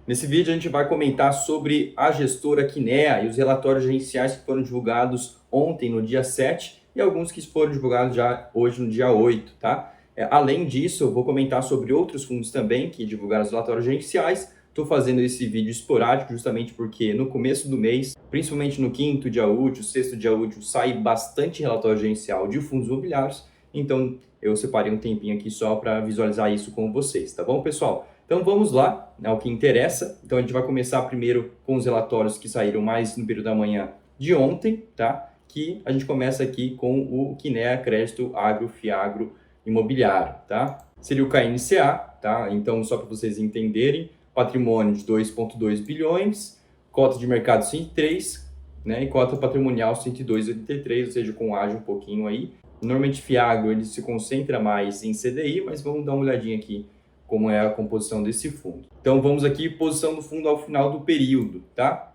Nesse vídeo a gente vai comentar sobre a gestora Kinea e os relatórios gerenciais que foram divulgados ontem, no dia 7, e alguns que foram divulgados já hoje, no dia 8, tá? Além disso, eu vou comentar sobre outros fundos também que divulgaram os relatórios gerenciais. Estou fazendo esse vídeo esporádico justamente porque no começo do mês, principalmente no quinto dia útil, sexto dia útil, sai bastante relatório gerencial de fundos imobiliários. Então, eu separei um tempinho aqui só para visualizar isso com vocês, tá bom, pessoal? Então vamos lá, ao que interessa. Então a gente vai começar primeiro com os relatórios que saíram mais no período da manhã de ontem, tá? Que a gente começa aqui com o Kinea Crédito Agro Fiagro Imobiliário, tá? Seria o KNCA, tá? Então só para vocês entenderem, patrimônio de 2,2 bilhões, cota de mercado 103, né? E cota patrimonial 102,83, ou seja, com ágio um pouquinho aí. Normalmente Fiagro ele se concentra mais em CDI, mas vamos dar uma olhadinha aqui como é a composição desse fundo. Então vamos aqui, posição do fundo ao final do período, tá?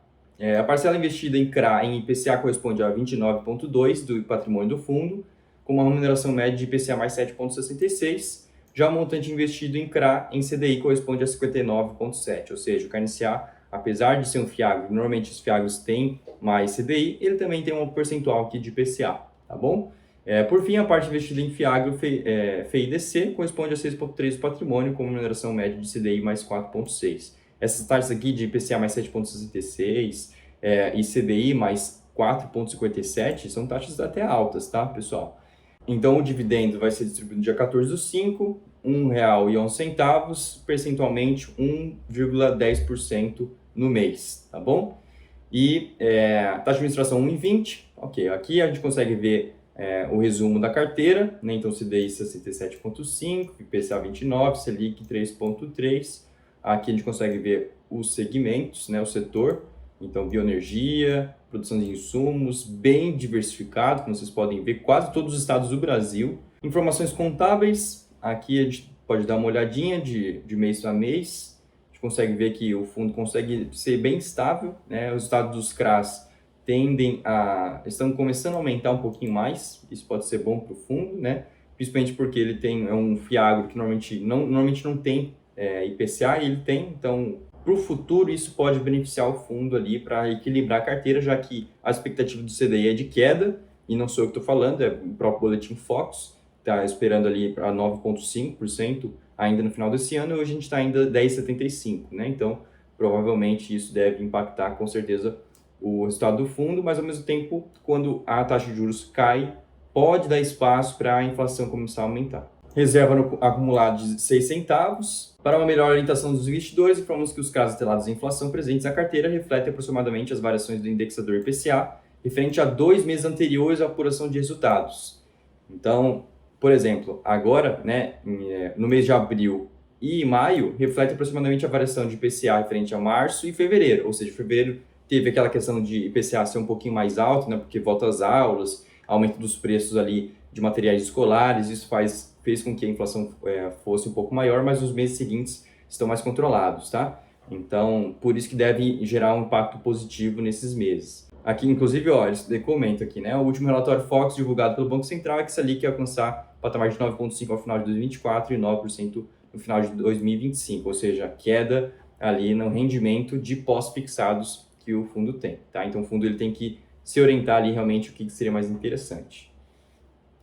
A parcela investida em CRA em IPCA corresponde a 29,2% do patrimônio do fundo, com uma remuneração média de IPCA mais 7,66%. Já o montante investido em CRA em CDI corresponde a 59,7%, ou seja, o KNCA, apesar de ser um FIAGRO, normalmente os FIAGROs têm mais CDI, ele também tem um percentual aqui de IPCA, tá bom? Por fim, a parte investida em FIAGRO FIDC corresponde a 6,3% do patrimônio, com remuneração média de CDI mais 4,6%. Essas taxas aqui de IPCA mais 7,66% e CDI mais 4,57% são taxas até altas, tá, pessoal? Então, o dividendo vai ser distribuído no dia 14/5, R$ 1,11, percentualmente 1,10% no mês, tá bom? E taxa de administração 1,20, ok. Aqui a gente consegue ver o resumo da carteira, né? Então CDI 67,5, IPCA 29, Selic 3,3. Aqui a gente consegue ver os segmentos, né? O setor, então bioenergia, produção de insumos, bem diversificado, como vocês podem ver, quase todos os estados do Brasil. Informações contábeis, aqui a gente pode dar uma olhadinha de mês a mês. A gente consegue ver que o fundo consegue ser bem estável, né? Os estados dos CRAs estão começando a aumentar um pouquinho mais, isso pode ser bom para o fundo, né? Principalmente porque ele é um FIAGRO que normalmente não tem IPCA, e ele tem, então para o futuro isso pode beneficiar o fundo ali para equilibrar a carteira, já que a expectativa do CDI é de queda, e não sou eu que estou falando, é o próprio Boletim Focus, está esperando ali para 9,5% ainda no final desse ano, e hoje a gente está ainda 10,75%, né? Então provavelmente isso deve impactar com certeza o resultado do fundo, mas ao mesmo tempo, quando a taxa de juros cai, pode dar espaço para a inflação começar a aumentar. Reserva no acumulado de 6 centavos. Para uma melhor orientação dos investidores, informamos que os casos atrelados à inflação presentes na carteira refletem aproximadamente as variações do indexador IPCA referente a 2 meses anteriores à apuração de resultados. Então, por exemplo, agora, né, no mês de abril e maio, reflete aproximadamente a variação de IPCA referente a março e fevereiro, ou seja, fevereiro teve aquela questão de IPCA ser um pouquinho mais alto, né, porque volta às aulas, aumento dos preços ali de materiais escolares, isso fez com que a inflação fosse um pouco maior, mas os meses seguintes estão mais controlados, tá? Então, por isso que deve gerar um impacto positivo nesses meses. Aqui, inclusive, ó, eles comentam aqui, né? O último relatório Focus divulgado pelo Banco Central é que a Selic ia alcançar patamar de 9,5% ao final de 2024 e 9% no final de 2025, ou seja, queda ali no rendimento de pós-fixados que o fundo tem, tá? Então o fundo ele tem que se orientar ali realmente o que seria mais interessante.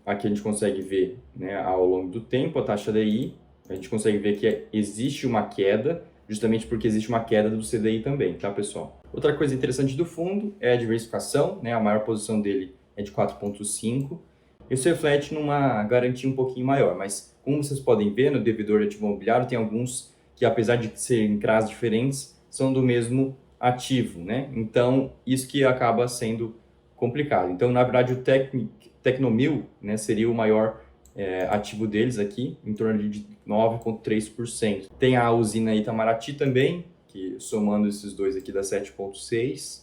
Aqui a gente consegue ver, né, ao longo do tempo a taxa DI, a gente consegue ver que existe uma queda, justamente porque existe uma queda do CDI também, tá, pessoal? Outra coisa interessante do fundo é a diversificação, né? A maior posição dele é de 4,5. Isso reflete numa garantia um pouquinho maior, mas como vocês podem ver, no devedor ativo imobiliário tem alguns que, apesar de serem CRAs diferentes, são do mesmo ativo, né? Então, isso que acaba sendo complicado. Então, na verdade, o Tecnomil, né, seria o maior ativo deles aqui, em torno de 9,3%. Tem a usina Itamaraty também, que somando esses dois aqui dá 7,6%.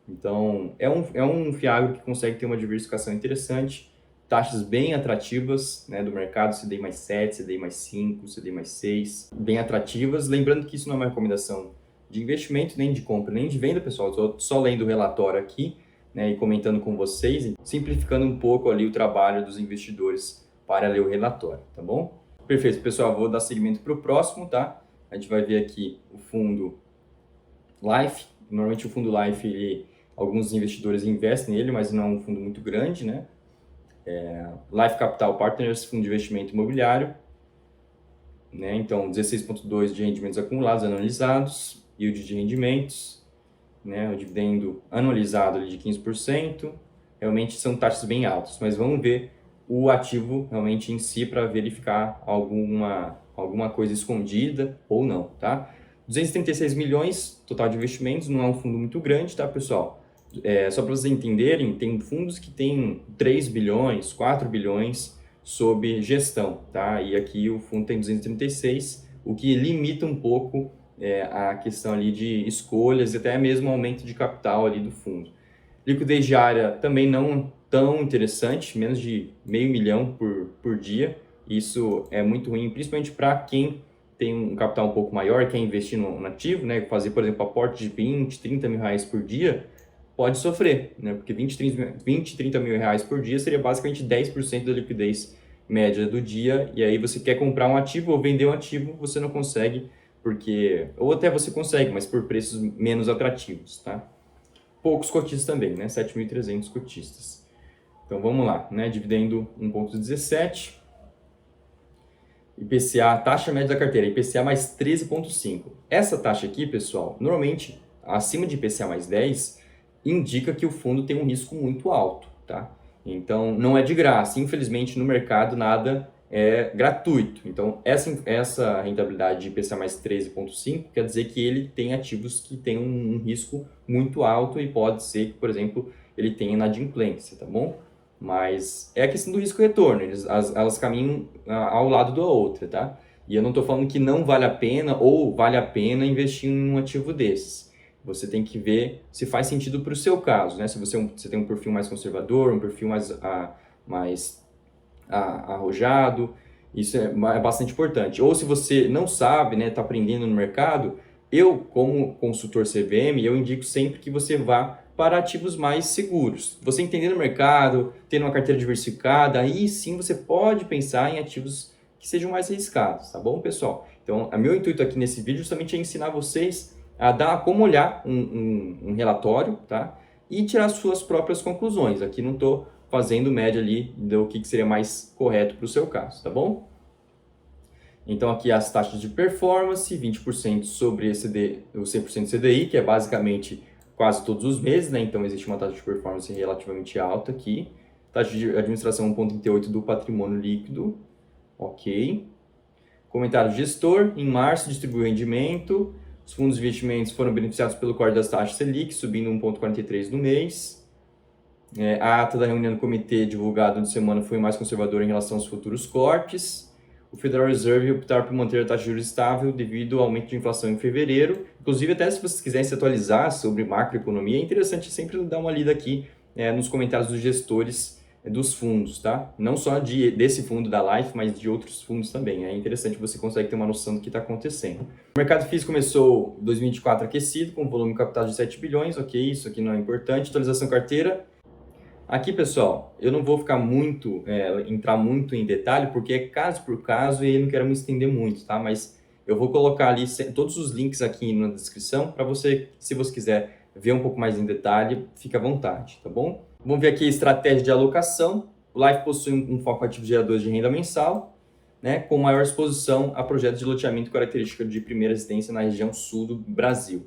Então, é um FIAGRO que consegue ter uma diversificação interessante, taxas bem atrativas, né, do mercado, CDI mais 7, CDI mais 5, CDI mais 6, bem atrativas. Lembrando que isso não é uma recomendação de investimento, nem de compra, nem de venda, pessoal. Estou só lendo o relatório aqui, né, e comentando com vocês, simplificando um pouco ali o trabalho dos investidores para ler o relatório, tá bom? Perfeito, pessoal. Vou dar seguimento para o próximo, tá? A gente vai ver aqui o fundo Life, normalmente o fundo Life, alguns investidores investem nele, mas não é um fundo muito grande, né? Life Capital Partners, fundo de investimento imobiliário, né? Então, 16,2 de rendimentos acumulados anualizados, yield de rendimentos, né? O dividendo anualizado ali de 15%, realmente são taxas bem altas, mas vamos ver o ativo realmente em si para verificar alguma coisa escondida ou não, tá? 236 milhões total de investimentos, não é um fundo muito grande, tá, pessoal? Só para vocês entenderem, tem fundos que têm 3 bilhões, 4 bilhões sob gestão, tá? E aqui o fundo tem 236, o que limita um pouco a questão ali de escolhas e até mesmo aumento de capital ali do fundo. Liquidez diária também não tão interessante, menos de meio milhão por dia. Isso é muito ruim, principalmente para quem tem um capital um pouco maior, quer investir no ativo, né? Fazer, por exemplo, aporte de 20, 30 mil reais por dia, pode sofrer, né? Porque 20, 30 mil reais por dia seria basicamente 10% da liquidez média do dia, e aí você quer comprar um ativo ou vender um ativo, você não consegue, porque... Ou até você consegue, mas por preços menos atrativos, tá? Poucos cotistas também, né? 7.300 cotistas. Então vamos lá, né? Dividendo 1,17. IPCA, taxa média da carteira, IPCA mais 13,5. Essa taxa aqui, pessoal, normalmente acima de IPCA mais 10, indica que o fundo tem um risco muito alto, tá? Então não é de graça. Infelizmente no mercado nada é gratuito. Então essa rentabilidade de IPCA mais 13,5 quer dizer que ele tem ativos que têm um risco muito alto e pode ser que, por exemplo, ele tenha inadimplência, tá bom? Mas é a questão do risco-retorno, elas caminham ao lado da outra, tá? E eu não estou falando que não vale a pena ou vale a pena investir em um ativo desses. Você tem que ver se faz sentido para o seu caso, né? Se você tem um perfil mais conservador, um perfil mais arrojado, isso é bastante importante. Ou se você não sabe, né, está aprendendo no mercado, eu, como consultor CVM, eu indico sempre que você vá para ativos mais seguros. Você entendendo o mercado, tendo uma carteira diversificada, aí sim você pode pensar em ativos que sejam mais arriscados, tá bom, pessoal? Então, o meu intuito aqui nesse vídeo justamente é ensinar vocês a dar como olhar um relatório, tá? E tirar suas próprias conclusões. Aqui não estou fazendo média ali do que seria mais correto para o seu caso, tá bom? Então aqui as taxas de performance, 20% sobre o 100% CDI, que é basicamente quase todos os meses, né? Então existe uma taxa de performance relativamente alta aqui. Taxa de administração 1,38 do patrimônio líquido, ok. Comentário gestor, em março distribuiu rendimento, os fundos de investimentos foram beneficiados pelo corte das taxas Selic, subindo 1,43 no mês. A ata da reunião do comitê divulgada de semana foi mais conservadora em relação aos futuros cortes. O Federal Reserve optar por manter a taxa de juros estável devido ao aumento de inflação em fevereiro. Inclusive, até se vocês quiserem se atualizar sobre macroeconomia, é interessante sempre dar uma lida aqui nos comentários dos gestores dos fundos, tá? Não só desse fundo da Life, mas de outros fundos também. É interessante, você consegue ter uma noção do que está acontecendo. O mercado físico começou 2024 aquecido, com volume captado de 7 bilhões, ok, isso aqui não é importante. Atualização carteira. Aqui, pessoal, eu não vou ficar entrar muito em detalhe, porque é caso por caso e eu não quero me estender muito, tá? Mas eu vou colocar ali todos os links aqui na descrição para você, se você quiser ver um pouco mais em detalhe, fique à vontade, tá bom? Vamos ver aqui a estratégia de alocação. O Life possui um foco ativo gerador de renda mensal, né, com maior exposição a projetos de loteamento característica de primeira residência na região sul do Brasil.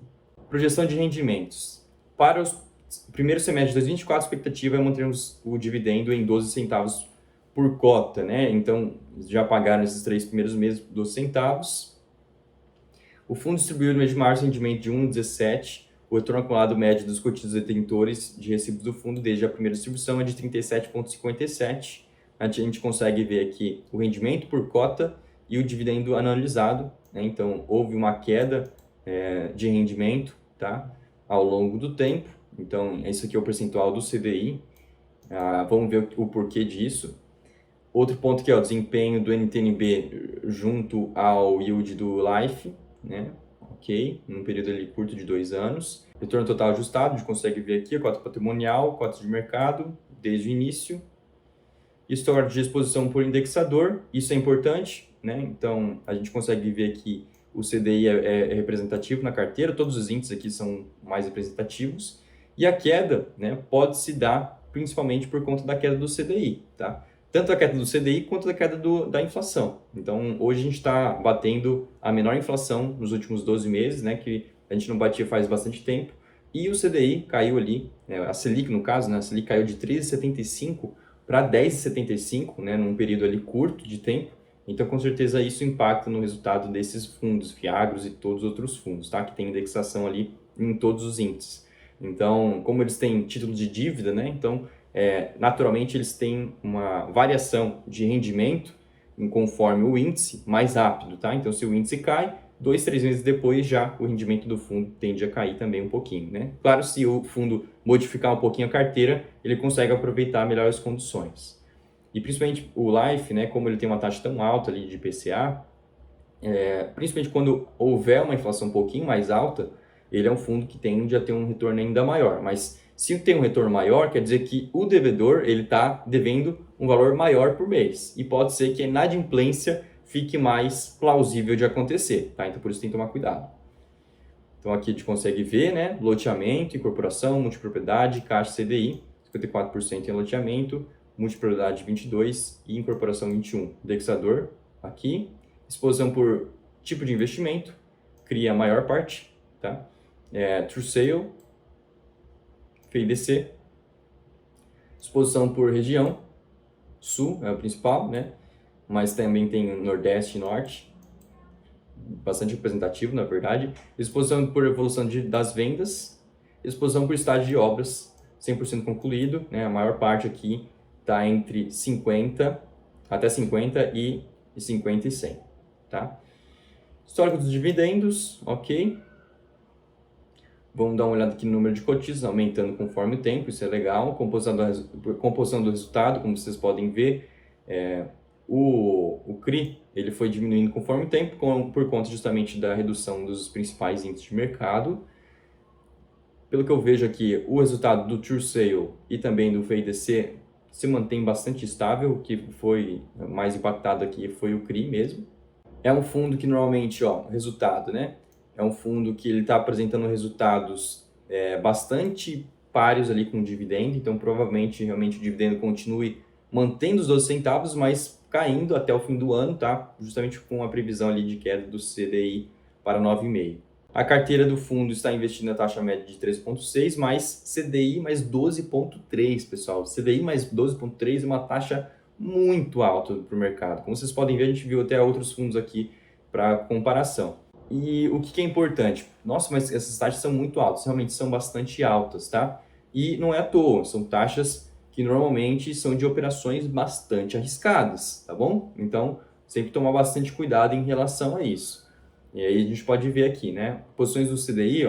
Projeção de rendimentos. Para os primeiro semestre de 2024, a expectativa é mantermos o dividendo em 12 centavos por cota, né? Então, já pagaram esses 3 primeiros meses 12 centavos. O fundo distribuiu no mês de março rendimento de 1,17. O retorno acumulado médio dos cotistas detentores de recibos do fundo desde a primeira distribuição é de 37,57. A gente consegue ver aqui o rendimento por cota e o dividendo anualizado, né? Então, houve uma queda de rendimento, tá? Ao longo do tempo. Então, isso aqui é o percentual do CDI. Vamos ver o porquê disso. Outro ponto que é o desempenho do NTNB junto ao yield do Life, né? Ok, num período ali curto de 2 anos. Retorno total ajustado, a gente consegue ver aqui a cota patrimonial, cotas de mercado, desde o início. História de exposição por indexador, isso é importante, né? Então, a gente consegue ver aqui o CDI é representativo na carteira, todos os índices aqui são mais representativos, e a queda, né, pode se dar principalmente por conta da queda do CDI, tá? Tanto a queda do CDI quanto a queda da inflação. Então, hoje a gente está batendo a menor inflação nos últimos 12 meses, né, que a gente não batia faz bastante tempo, e o CDI caiu ali, a Selic no caso, né, a Selic caiu de 13,75 para 10,75, né, num período ali curto de tempo. Então, com certeza, isso impacta no resultado desses fundos, Fiagros e todos os outros fundos, tá? Que tem indexação ali em todos os índices. Então, como eles têm título de dívida, né? Então, naturalmente, eles têm uma variação de rendimento conforme o índice mais rápido, tá? Então, se o índice cai, 2, 3 meses depois, já o rendimento do fundo tende a cair também um pouquinho, né? Claro, se o fundo modificar um pouquinho a carteira, ele consegue aproveitar melhor as condições. E principalmente o Life, né, como ele tem uma taxa tão alta ali de IPCA, principalmente quando houver uma inflação um pouquinho mais alta, ele é um fundo que tende a ter um retorno ainda maior. Mas se tem um retorno maior, quer dizer que o devedor ele está devendo um valor maior por mês. E pode ser que a inadimplência fique mais plausível de acontecer, tá? Então por isso tem que tomar cuidado. Então aqui a gente consegue ver, né, loteamento, incorporação, multipropriedade, caixa CDI, 54% em loteamento, multipropriedade 22% e incorporação 21%. Indexador aqui, exposição por tipo de investimento, cria a maior parte, tá? True Sale, FIDC, exposição por região, Sul é o principal, né? Mas também tem Nordeste e Norte, bastante representativo, na verdade. Exposição por evolução das vendas, exposição por estágio de obras, 100% concluído, né? A maior parte aqui está entre 50 até 50 e 50 e 100, tá? Histórico dos dividendos, ok. Vamos dar uma olhada aqui no número de cotistas, aumentando conforme o tempo, isso é legal. Composição do resultado, como vocês podem ver, o CRI ele foi diminuindo conforme o tempo, por conta justamente da redução dos principais índices de mercado. Pelo que eu vejo aqui, o resultado do True Sale e também do FIDC se mantém bastante estável. O que foi mais impactado aqui foi o CRI mesmo. É um fundo que normalmente, resultado, né? É um fundo que ele está apresentando resultados bastante páreos ali com o dividendo, então provavelmente realmente o dividendo continue mantendo os 12 centavos, mas caindo até o fim do ano, tá? Justamente com a previsão ali de queda do CDI para 9,5. A carteira do fundo está investindo na taxa média de 13,6, mais CDI mais 12,3, pessoal. CDI mais 12,3 é uma taxa muito alta para o mercado. Como vocês podem ver, a gente viu até outros fundos aqui para comparação. E o que é importante? Nossa, mas essas taxas são muito altas, realmente são bastante altas, tá? E não é à toa, são taxas que normalmente são de operações bastante arriscadas, tá bom? Então, sempre tomar bastante cuidado em relação a isso. E aí a gente pode ver aqui, né? Posições do CDI,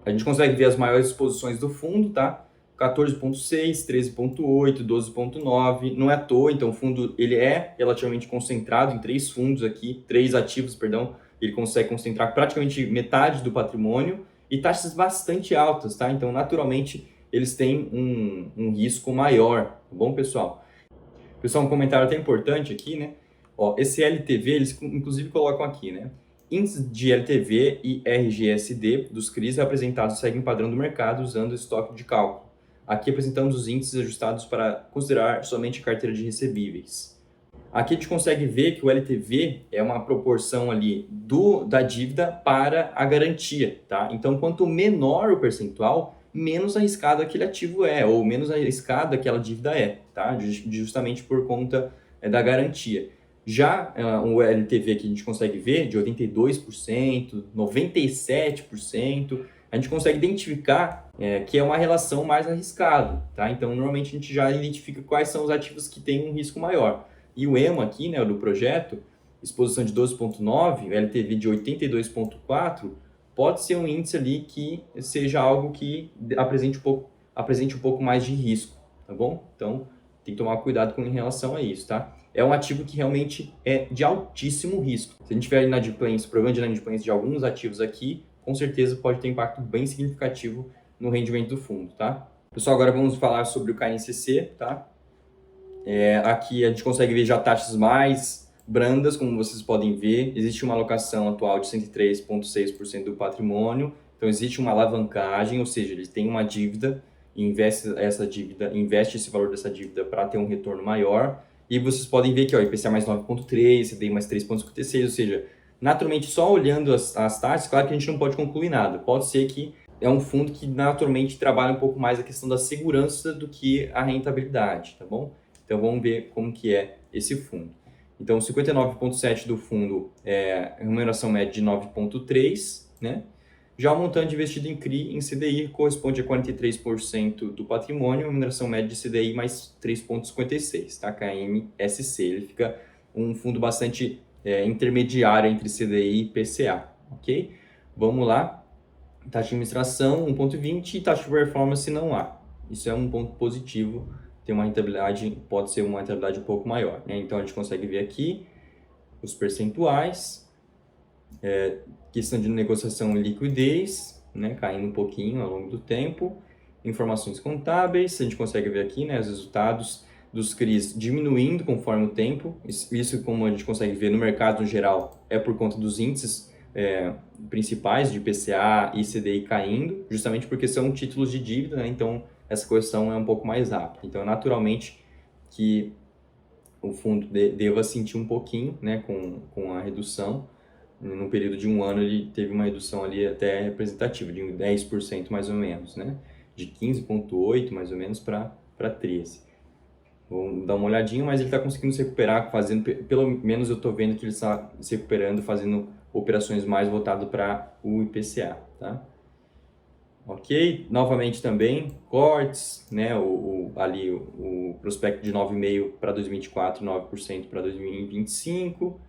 a gente consegue ver as maiores posições do fundo, tá? 14,6, 13,8, 12,9, não é à toa, então o fundo ele é relativamente concentrado em três ativos, perdão, ele consegue concentrar praticamente metade do patrimônio e taxas bastante altas, tá? Então, naturalmente, eles têm um risco maior, tá bom, pessoal? Pessoal, um comentário até importante aqui, né? Esse LTV, eles inclusive colocam aqui, né? Índices de LTV e RGSD dos CRIs apresentados seguem o padrão do mercado usando o estoque de cálculo. Aqui apresentamos os índices ajustados para considerar somente a carteira de recebíveis. Aqui a gente consegue ver que o LTV é uma proporção ali da dívida para a garantia, tá? Então, quanto menor o percentual, menos arriscado aquele ativo é, ou menos arriscada aquela dívida é, tá? Justamente por conta da garantia. Já o LTV que a gente consegue ver, de 82%, 97%, a gente consegue identificar que é uma relação mais arriscada, tá? Então, normalmente a gente já identifica quais são os ativos que têm um risco maior. E o EMA aqui, né, do projeto, exposição de 12,9, LTV de 82,4, pode ser um índice ali que seja algo que apresente um pouco mais de risco, tá bom? Então, tem que tomar cuidado em relação a isso, tá? É um ativo que realmente é de altíssimo risco. Se a gente tiver inadimplência, problema de inadimplência de alguns ativos aqui, com certeza pode ter impacto bem significativo no rendimento do fundo, tá? Pessoal, agora vamos falar sobre o KNCC, tá? Aqui a gente consegue ver já taxas mais brandas, como vocês podem ver. Existe uma alocação atual de 103,6% do patrimônio, então existe uma alavancagem, ou seja, eles têm uma dívida, investe esse valor dessa dívida para ter um retorno maior. E vocês podem ver que ó, IPCA mais 9,3, CDI mais 3,56, ou seja, naturalmente só olhando as taxas, claro que a gente não pode concluir nada. Pode ser que é um fundo que naturalmente trabalha um pouco mais a questão da segurança do que a rentabilidade, tá bom? Então vamos ver como que é esse fundo. Então 59,7 do fundo é remuneração média de 9,3, né? Já o montante investido em CRI em CDI corresponde a 43% do patrimônio, remuneração média de CDI mais 3,56, tá? KMSC. Ele fica um fundo bastante intermediário entre CDI e PCA, ok? Vamos lá. Taxa de administração 1,20 e taxa de performance não há. Isso é um ponto positivo, tem uma rentabilidade, pode ser uma rentabilidade um pouco maior, né? Então a gente consegue ver aqui os percentuais, questão de negociação e liquidez, né? Caindo um pouquinho ao longo do tempo, informações contábeis, a gente consegue ver aqui, né, os resultados dos CRIs diminuindo conforme o tempo. Isso, como a gente consegue ver no mercado no geral, é por conta dos índices principais de IPCA e CDI caindo, justamente porque são títulos de dívida, né? Então essa correção é um pouco mais rápida. Então, naturalmente que o fundo deva sentir um pouquinho, né, com a redução. No período de um ano, ele teve uma redução ali até representativa, de 10% mais ou menos, né? De 15,8% mais ou menos para 13%. Vamos dar uma olhadinha, mas ele está conseguindo se recuperar, fazendo, pelo menos eu estou vendo que ele está se recuperando, fazendo operações mais voltadas para o IPCA, tá? Ok, novamente também, cortes, né, ali o prospecto de 9,5% para 2024, 9% para 2025,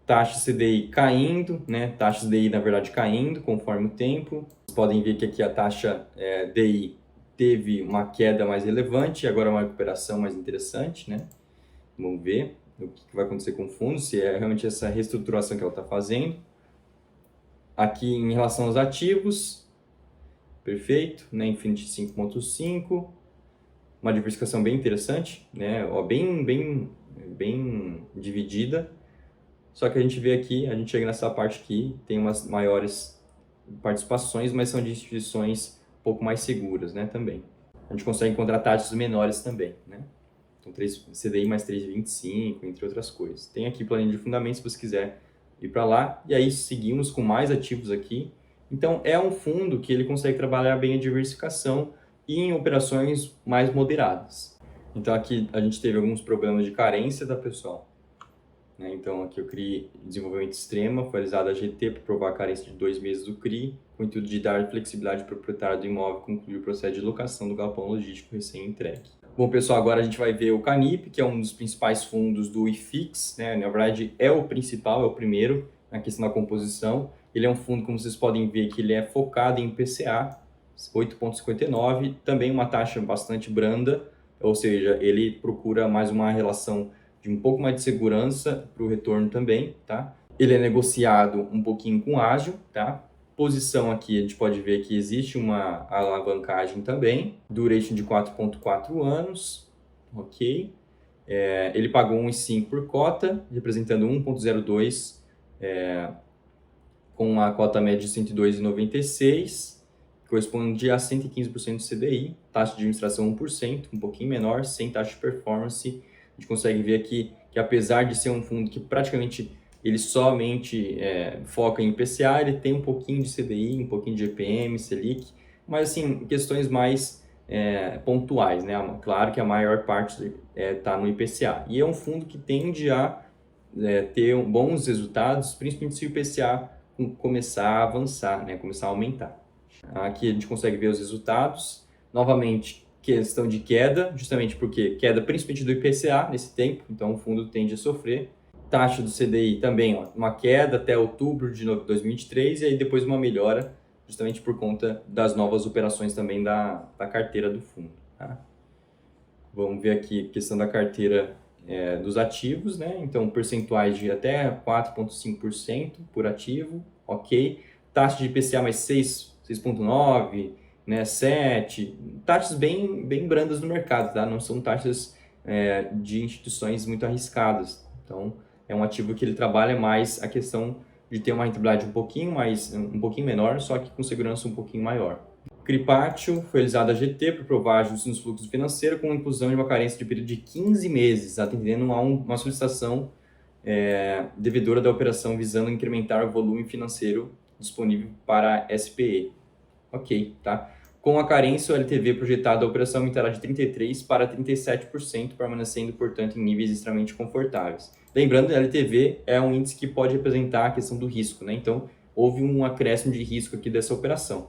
taxa CDI caindo, né, taxa DI na verdade caindo conforme o tempo. Vocês podem ver que aqui a taxa DI teve uma queda mais relevante, agora uma recuperação mais interessante, né? Vamos ver o que vai acontecer com o fundo, se é realmente essa reestruturação que ela está fazendo. Aqui em relação aos ativos, perfeito, né? Infinity 5,5, uma diversificação bem interessante, né? Ó, bem dividida. Só que a gente vê aqui, a gente chega nessa parte aqui, tem umas maiores participações, mas são de instituições um pouco mais seguras, né, também. A gente consegue encontrar taxas menores também, né? Então, CDI mais 3,25, entre outras coisas. Tem aqui planilha de fundamentos, se você quiser ir para lá. E aí, seguimos com mais ativos aqui. Então, é um fundo que ele consegue trabalhar bem a diversificação e em operações mais moderadas. Então, aqui a gente teve alguns problemas de carência, tá, pessoal? Então, aqui eu criei desenvolvimento extremo, foi realizada a GT para provar a carência de 2 meses do CRI, com o intuito de dar flexibilidade ao proprietário do imóvel e concluir o processo de locação do galpão logístico recém-entregue. Bom, pessoal, agora a gente vai ver o Canip, que é um dos principais fundos do IFIX, né? Na verdade, é o principal, é o primeiro na questão da composição. Ele é um fundo, como vocês podem ver, que ele é focado em PCA, 8,59, também uma taxa bastante branda, ou seja, ele procura mais uma relação de um pouco mais de segurança para o retorno também, tá? Ele é negociado um pouquinho com ágil, tá? Posição aqui, a gente pode ver que existe uma alavancagem também, duration de 4,4 anos, ok? Ele pagou 1,5 por cota, representando 1,02, com a cota média de 102,96, corresponde a 115% do CDI, taxa de administração 1%, um pouquinho menor, sem taxa de performance. A gente consegue ver aqui que apesar de ser um fundo que praticamente ele somente foca em IPCA, ele tem um pouquinho de CDI, um pouquinho de GPM, Selic, mas assim, questões mais pontuais, né? Claro que a maior parte está no IPCA. E é um fundo que tende a ter bons resultados, principalmente se o IPCA começar a avançar, né? Começar a aumentar. Aqui a gente consegue ver os resultados. Novamente, questão de queda, justamente porque queda principalmente do IPCA nesse tempo, então o fundo tende a sofrer. Taxa do CDI também, ó, uma queda até outubro de 2023 e aí depois uma melhora, justamente por conta das novas operações também da carteira do fundo. Tá? Vamos ver aqui a questão da carteira dos ativos, né? Então, percentuais de até 4,5% por ativo, ok. Taxa de IPCA mais 6,9%, né, 7, taxas bem brandas no mercado, tá? Não são taxas de instituições muito arriscadas, Então, é um ativo que ele trabalha mais a questão de ter uma rentabilidade um pouquinho menor, só que com segurança um pouquinho maior. Cripatio foi realizada a GT para provar ajustes nos fluxos financeiros com a inclusão de uma carência de período de 15 meses, atendendo a uma solicitação devedora da operação visando incrementar o volume financeiro disponível para a SPE. Ok, tá? Com a carência, o LTV projetado da operação aumentará de 33% para 37%, permanecendo, portanto, em níveis extremamente confortáveis. Lembrando, o LTV é um índice que pode representar a questão do risco, né? Então, houve um acréscimo de risco aqui dessa operação.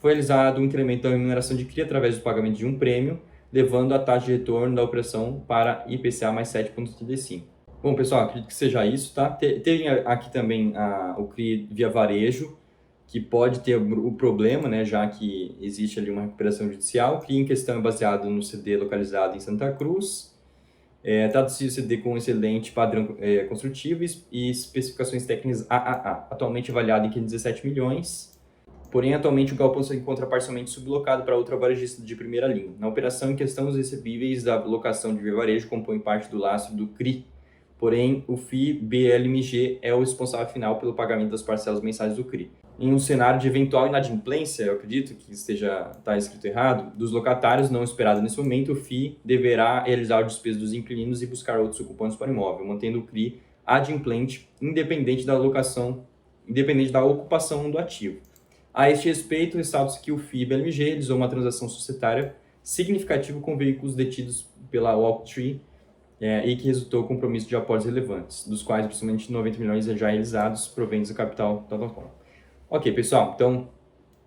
Foi realizado um incremento da remuneração de CRI através do pagamento de um prêmio, levando a taxa de retorno da operação para IPCA mais 7,35. Bom, pessoal, acredito que seja isso, tá? Tem aqui também o CRI via varejo, que pode ter o problema, né, já que existe ali uma recuperação judicial. O CRI em questão é baseado no CD localizado em Santa Cruz. Trata-se de CD com excelente padrão construtivo e especificações técnicas AAA, atualmente avaliado em 17 milhões. Porém, atualmente o galpão se encontra parcialmente sublocado para outra varejista de primeira linha. Na operação em questão, os recebíveis da locação de via varejo compõem parte do lastro do CRI. Porém, o FII BLMG é o responsável final pelo pagamento das parcelas mensais do CRI. Em um cenário de eventual inadimplência, eu acredito que está escrito errado, dos locatários não esperado nesse momento, o FII deverá realizar o despejo dos inquilinos e buscar outros ocupantes para o imóvel, mantendo o CRI adimplente, independente da ocupação do ativo. A este respeito, ressalta-se que o FII BLMG realizou uma transação societária significativa com veículos detidos pela Walktree e que resultou com compromisso de aportes relevantes, dos quais aproximadamente 90 milhões já realizados provenientes do capital da Dotcom. Ok, pessoal, então,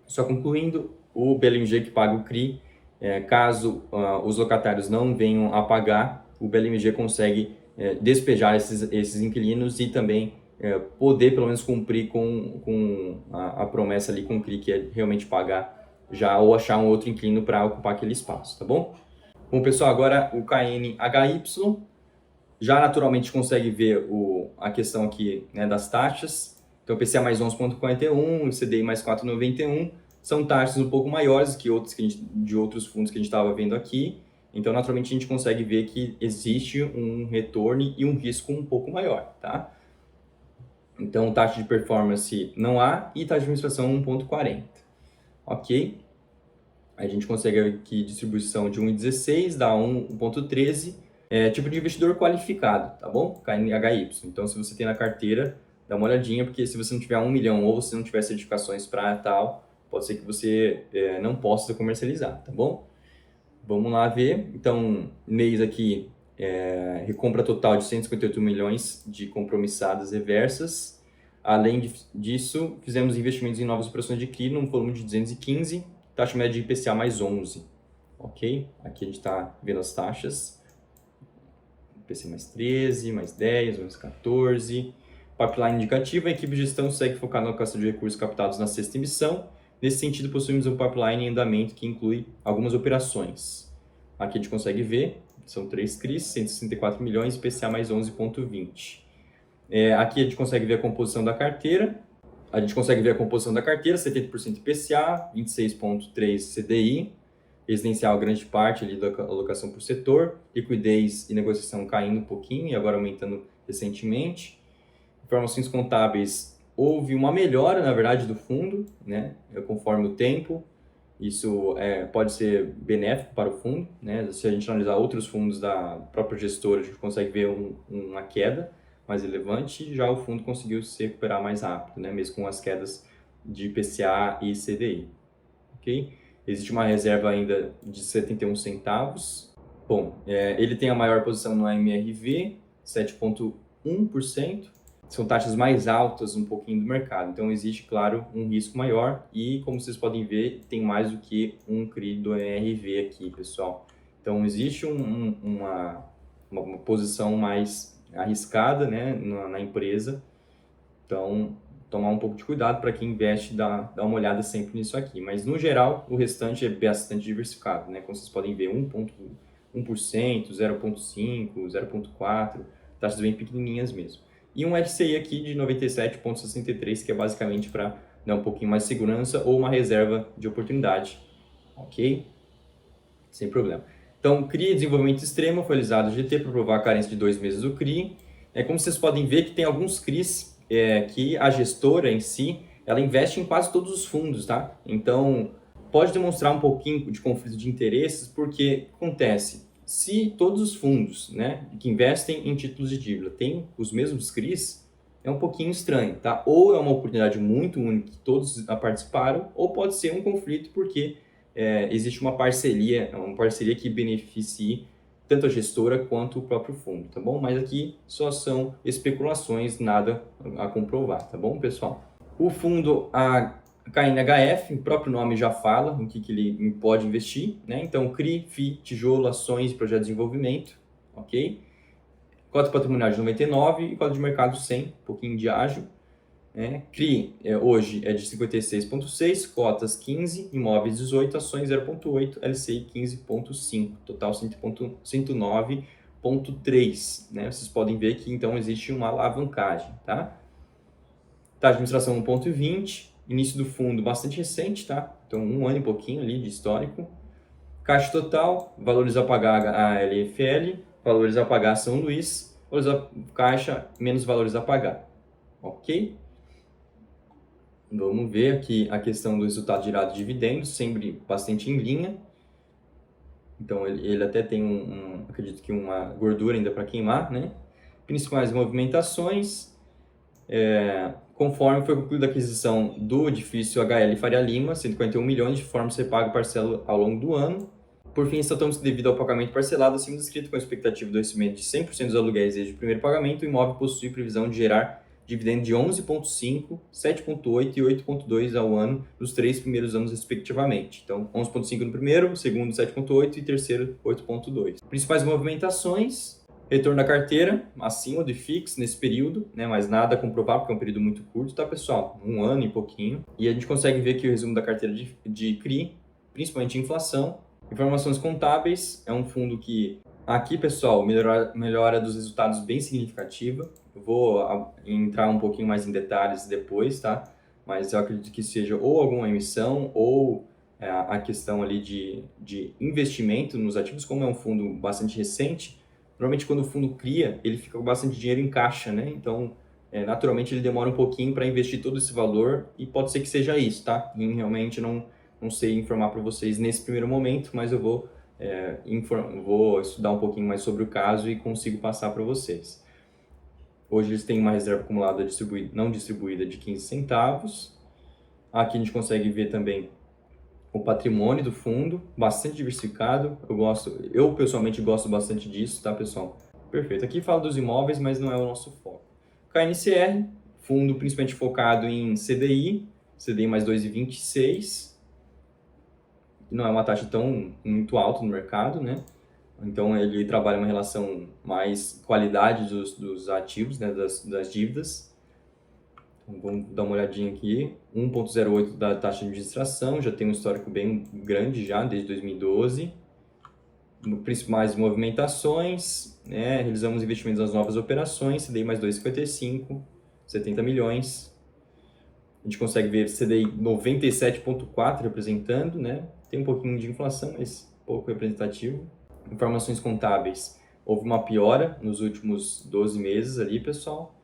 só concluindo, o BLMG que paga o CRI, caso os locatários não venham a pagar, o BLMG consegue despejar esses inquilinos e também poder, pelo menos, cumprir com a promessa ali com o CRI, que é realmente pagar já ou achar um outro inquilino para ocupar aquele espaço, tá bom? Bom, pessoal, agora o KNHY, já naturalmente consegue ver a questão aqui, né, das taxas. Então, PCA mais 11,41, o CDI mais 4,91, são taxas um pouco maiores que de outros fundos que a gente estava vendo aqui. Então, naturalmente, a gente consegue ver que existe um retorno e um risco um pouco maior, tá? Então, taxa de performance não há e taxa de administração 1,40. Ok? A gente consegue aqui distribuição de 1,16, dá 1,13. Tipo de investidor qualificado, tá bom? KNHY. Então, se você tem na carteira, dá uma olhadinha, porque se você não tiver 1 milhão ou se não tiver certificações para tal, pode ser que você não possa comercializar, tá bom? Vamos lá ver. Então, mês aqui, recompra total de 158 milhões de compromissadas reversas. Além disso, fizemos investimentos em novas operações de CRI num volume de 215, taxa média de IPCA mais 11. Ok? Aqui a gente está vendo as taxas. IPCA mais 13, mais 10, mais 14. Pipeline indicativo, a equipe de gestão segue focada na alocação de recursos captados na sexta emissão. Nesse sentido, possuímos um pipeline em andamento que inclui algumas operações. Aqui a gente consegue ver, são 3 CRIs, 164 milhões, IPCA mais 11,20. Aqui a gente consegue ver a composição da carteira. 70% IPCA, 26,3% CDI, residencial grande parte ali da alocação por setor, liquidez e negociação caindo um pouquinho e agora aumentando recentemente. Informações contábeis, houve uma melhora, na verdade, do fundo, né, conforme o tempo. Isso pode ser benéfico para o fundo, né? Se a gente analisar outros fundos da própria gestora, a gente consegue ver uma queda mais relevante, já o fundo conseguiu se recuperar mais rápido, né? Mesmo com as quedas de IPCA e CDI. Okay? Existe uma reserva ainda de 71 centavos. Bom, ele tem a maior posição no MRV, 7,1%. São taxas mais altas um pouquinho do mercado. Então, existe, claro, um risco maior e, como vocês podem ver, tem mais do que um CRI do MRV aqui, pessoal. Então, existe uma posição mais arriscada, né, na empresa. Então, tomar um pouco de cuidado para quem investe, dar uma olhada sempre nisso aqui. Mas, no geral, o restante é bastante diversificado, né? Como vocês podem ver, 1,1%, 0,5%, 0,4%, taxas bem pequenininhas mesmo. E um FCI aqui de 97,63, que é basicamente para dar um pouquinho mais de segurança ou uma reserva de oportunidade, ok? Sem problema. Então, CRI Desenvolvimento Extremo foi realizado a GT para provar a carência de 2 meses do CRI. Como vocês podem ver que tem alguns CRIs que a gestora em si, ela investe em quase todos os fundos, tá? Então, pode demonstrar um pouquinho de conflito de interesses, porque acontece, se todos os fundos, né, que investem em títulos de dívida têm os mesmos CRIs, é um pouquinho estranho, tá? Ou é uma oportunidade muito única que todos participaram, ou pode ser um conflito porque existe uma parceria que beneficie tanto a gestora quanto o próprio fundo, tá bom? Mas aqui só são especulações, nada a comprovar, tá bom, pessoal? O fundo KNHF, o próprio nome já fala no que ele pode investir, né? Então, CRI, FI, tijolo, ações e projetos de desenvolvimento, ok? Cota patrimonial de 99 e cota de mercado 100, um pouquinho de ágio. CRI hoje é de 56,6, cotas 15, imóveis 18, ações 0,8, LCI 15,5, total 109,3. Né? Vocês podem ver que então existe uma alavancagem, tá? Taxa de administração 1,20, início do fundo bastante recente, tá? Então 1 ano e pouquinho ali de histórico. Caixa total, valores a pagar a LFL, valores a pagar a São Luís, valores a caixa menos valores a pagar, ok? Vamos ver aqui a questão do resultado gerado de dividendos, sempre bastante em linha. Então, ele até tem acredito que uma gordura ainda para queimar, né? Principais movimentações, conforme foi concluída a aquisição do edifício HL Faria Lima, 141 milhões, de forma a ser pago parcela ao longo do ano. Por fim, ressaltamos que devido ao pagamento parcelado acima descrito com a expectativa do vencimento de 100% dos aluguéis desde o primeiro pagamento, o imóvel possui previsão de gerar dividendo de 11,5, 7,8 e 8,2 ao ano nos 3 primeiros anos, respectivamente. Então, 11,5 no primeiro, segundo 7,8 e terceiro 8,2. Principais movimentações: retorno da carteira acima do IFIX nesse período, né? Mas nada a comprovar porque é um período muito curto, tá, pessoal? 1 ano e pouquinho. E a gente consegue ver que o resumo da carteira de CRI, principalmente inflação. Informações contábeis, é um fundo que aqui, pessoal, melhora dos resultados bem significativa. Eu vou entrar um pouquinho mais em detalhes depois, tá? Mas eu acredito que seja ou alguma emissão ou a questão ali de investimento nos ativos, como é um fundo bastante recente. Normalmente, quando o fundo cria, ele fica com bastante dinheiro em caixa, né? Então, naturalmente, ele demora um pouquinho para investir todo esse valor e pode ser que seja isso, tá? E realmente não sei informar para vocês nesse primeiro momento, mas eu vou estudar um pouquinho mais sobre o caso e consigo passar para vocês. Hoje eles têm uma reserva acumulada não distribuída de 15 centavos. Aqui a gente consegue ver também o patrimônio do fundo, bastante diversificado. Eu pessoalmente gosto bastante disso, tá, pessoal? Perfeito. Aqui fala dos imóveis, mas não é o nosso foco. KNCR, fundo principalmente focado em CDI mais 2,26. Não é uma taxa muito alta no mercado, né? Então, ele trabalha uma relação mais qualidade dos ativos, né, das dívidas. Então, vamos dar uma olhadinha aqui. 1,08 da taxa de administração, já tem um histórico bem grande já, desde 2012. Principais movimentações, né, realizamos investimentos nas novas operações, CDI mais 2,55, 70 milhões. A gente consegue ver CDI 97,4 representando, né? Tem um pouquinho de inflação, mas pouco representativo. Informações contábeis, houve uma piora nos últimos 12 meses ali, pessoal.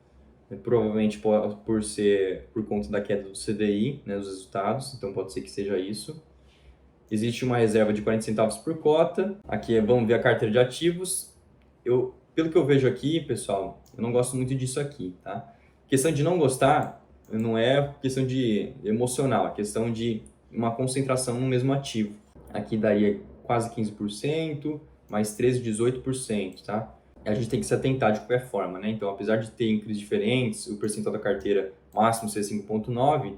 Provavelmente por conta da queda do CDI, né, dos resultados, então pode ser que seja isso. Existe uma reserva de 40 centavos por cota. Aqui vamos ver a carteira de ativos. Pelo que eu vejo aqui, pessoal, eu não gosto muito disso aqui, tá? Questão de não gostar não é questão de emocional, é questão de uma concentração no mesmo ativo. Aqui daria quase 15%, mais 13, 18%, tá? A gente tem que se atentar de qualquer forma, né? Então, apesar de ter CRIs diferentes, o percentual da carteira máximo ser 5,9,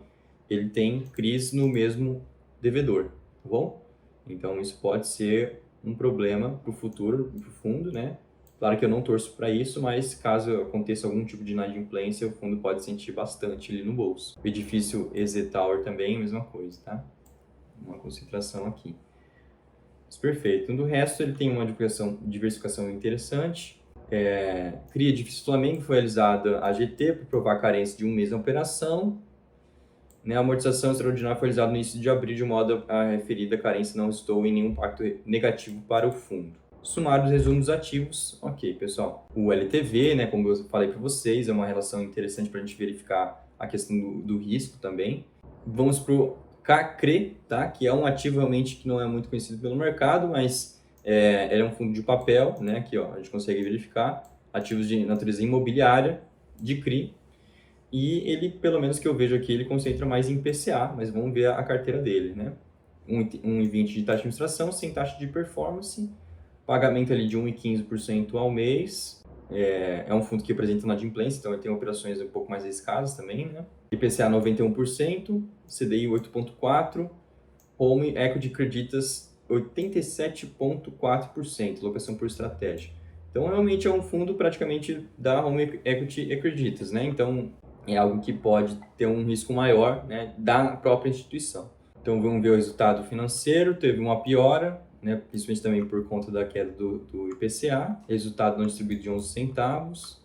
ele tem CRIs no mesmo devedor, tá bom? Então, isso pode ser um problema para o futuro, para o fundo, né? Claro que eu não torço para isso, mas caso aconteça algum tipo de inadimplência, o fundo pode sentir bastante ali no bolso. O edifício EZ Tower também, mesma coisa, tá? Uma concentração aqui. Mas perfeito. Do resto, ele tem uma diversificação interessante. CRI Edifício Flamengo foi realizada a GT para provar a carência de 1 mês na operação. né, a amortização extraordinária foi realizada no início de abril, de modo a referida carência não estou em nenhum impacto negativo para o fundo. Sumário dos resumos ativos, ok, pessoal. O LTV, né, como eu falei para vocês, é uma relação interessante para a gente verificar a questão do risco também. Vamos para o CACRE, tá, que é um ativo realmente que não é muito conhecido pelo mercado, mas ele é um fundo de papel, né, aqui ó, a gente consegue verificar ativos de natureza imobiliária, de CRI, e ele, pelo menos que eu vejo aqui, ele concentra mais em PCA, mas vamos ver a carteira dele, né? 1,20 de taxa de administração, sem taxa de performance, pagamento ali de 1,15% ao mês. É um fundo que apresenta inadimplência, então ele tem operações um pouco mais arriscadas também, né? IPCA 91%, CDI 8,4%, Home Equity Creditas 87,4%, locação por estratégia. Então, realmente é um fundo praticamente da Home Equity Creditas, né? Então, é algo que pode ter um risco maior, né, da própria instituição. Então, vamos ver o resultado financeiro, teve uma piora, né, principalmente também por conta da queda do IPCA, resultado não distribuído de 11 centavos.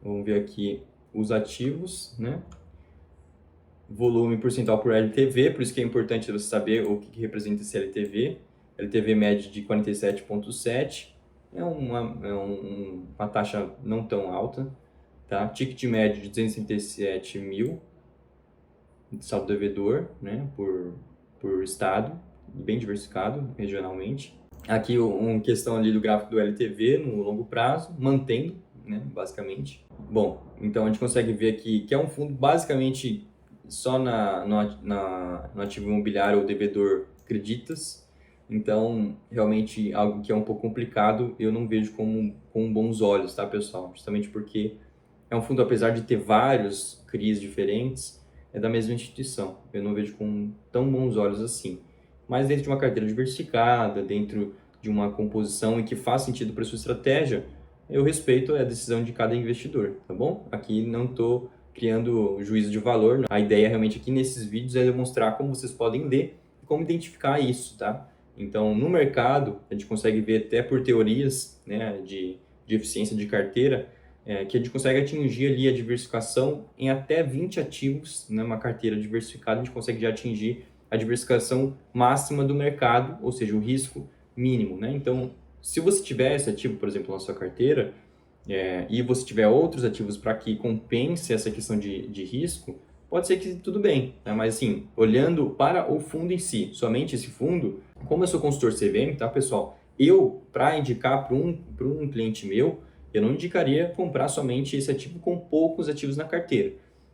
Vamos ver aqui os ativos, né? Volume percentual por LTV, por isso que é importante você saber o que representa esse LTV. LTV médio de 47,7, é uma taxa não tão alta, tá? Ticket médio de 237 mil, saldo devedor, né, por estado, bem diversificado regionalmente. Aqui uma questão ali do gráfico do LTV no longo prazo, mantendo, né, basicamente. Bom, então a gente consegue ver aqui que é um fundo basicamente só no ativo imobiliário ou devedor creditas. Então, realmente, algo que é um pouco complicado, eu não vejo com bons olhos, tá, pessoal? Justamente porque é um fundo, apesar de ter vários CRIs diferentes, é da mesma instituição. Eu não vejo com tão bons olhos assim. Mas dentro de uma carteira diversificada, dentro de uma composição em que faz sentido para a sua estratégia, eu respeito a decisão de cada investidor, tá bom? Aqui não estou criando juízo de valor. A ideia realmente aqui nesses vídeos é demonstrar como vocês podem ler e como identificar isso, tá? Então, no mercado, a gente consegue ver até por teorias, né, de eficiência de carteira, que a gente consegue atingir ali a diversificação em até 20 ativos, né, uma carteira diversificada, a gente consegue já atingir a diversificação máxima do mercado, ou seja, o risco mínimo, né? Então, se você tiver esse ativo, por exemplo, na sua carteira, e você tiver outros ativos para que compense essa questão de risco, pode ser que tudo bem, né? Mas assim, olhando para o fundo em si, somente esse fundo, como eu sou consultor CVM, tá, pessoal? Eu, para indicar para um cliente meu, eu não indicaria comprar somente esse ativo com poucos ativos na carteira.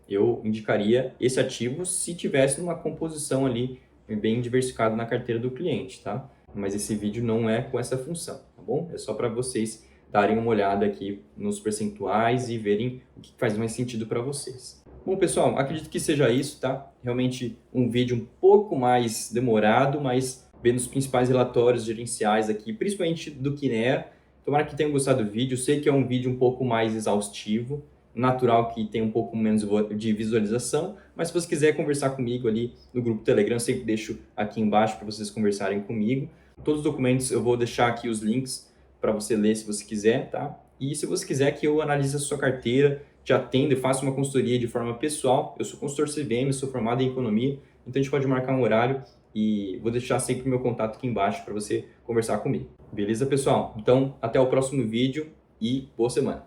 Eu indicaria esse ativo se tivesse uma composição ali bem diversificada na carteira do cliente, tá? Mas esse vídeo não é com essa função, tá bom? É só para vocês darem uma olhada aqui nos percentuais e verem o que faz mais sentido para vocês. Bom, pessoal, acredito que seja isso, tá? Realmente um vídeo um pouco mais demorado, mas vendo os principais relatórios gerenciais aqui, principalmente do Kinea. Tomara que tenham gostado do vídeo. Sei que é um vídeo um pouco mais exaustivo, natural que tem um pouco menos de visualização, mas se você quiser conversar comigo ali no grupo Telegram, eu sempre deixo aqui embaixo para vocês conversarem comigo. Todos os documentos eu vou deixar aqui os links para você ler se você quiser, tá? E se você quiser que eu analise a sua carteira, te atenda e faça uma consultoria de forma pessoal, eu sou consultor CVM, sou formado em economia, então a gente pode marcar um horário e vou deixar sempre o meu contato aqui embaixo para você conversar comigo. Beleza, pessoal? Então, até o próximo vídeo e boa semana!